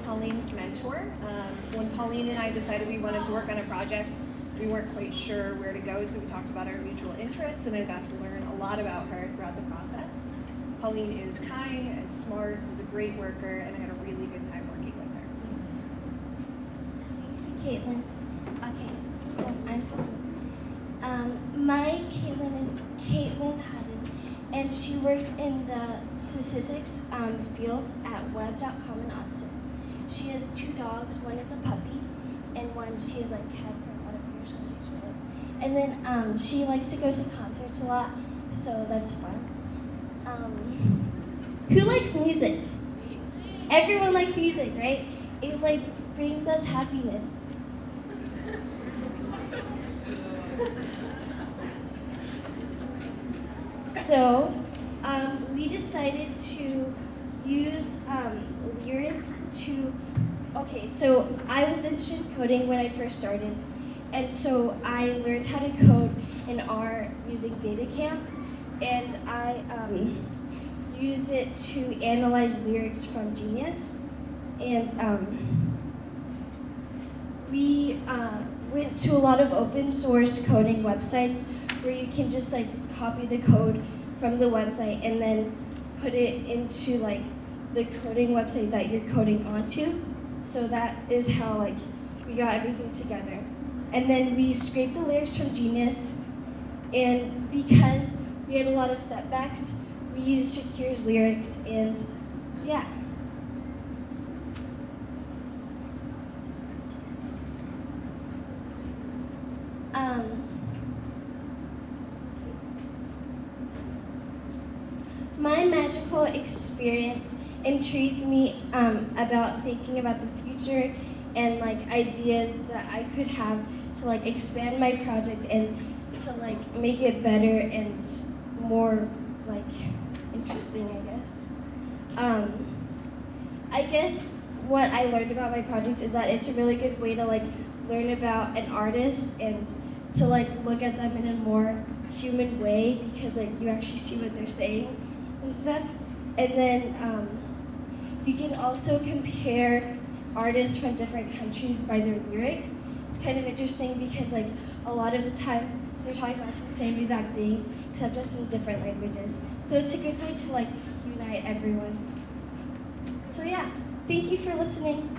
Pauline's mentor. When Pauline and I decided we wanted to work on a project, we weren't quite sure where to go, so we talked about our mutual interests, and I got to learn a lot about her throughout the process. Pauline is kind and smart, was a great worker, and I had a really good time working with her. Caitlin. Okay, so I'm Pauline. My Caitlin is Caitlin Hutton, and she works in the statistics field at web.com in Austin. She has 2 dogs. One is a puppy, and one she has like had for a lot of years, so she's really. And then she likes to go to concerts a lot, so that's fun. Who likes music? Everyone likes music, right? It like brings us happiness. So we decided to use lyrics to, okay, so I was interested in coding when I first started, and so I learned how to code in R using DataCamp, and I used it to analyze lyrics from Genius, and we went to a lot of open source coding websites where you can just like copy the code from the website and then put it into like the coding website that you're coding onto. So that is how like we got everything together. And then we scraped the lyrics from Genius, and because we had a lot of setbacks, we used Shakir's lyrics, and yeah. My magical experience intrigued me about thinking about the future and like ideas that I could have to like expand my project and to like make it better and more like interesting, I guess what I learned about my project is that it's a really good way to like learn about an artist and to like look at them in a more human way, because like you actually see what they're saying and stuff. And then you can also compare artists from different countries by their lyrics. It's kind of interesting because like a lot of the time they're talking about the same exact thing, except just in different languages. So it's a good way to like unite everyone. So yeah, thank you for listening.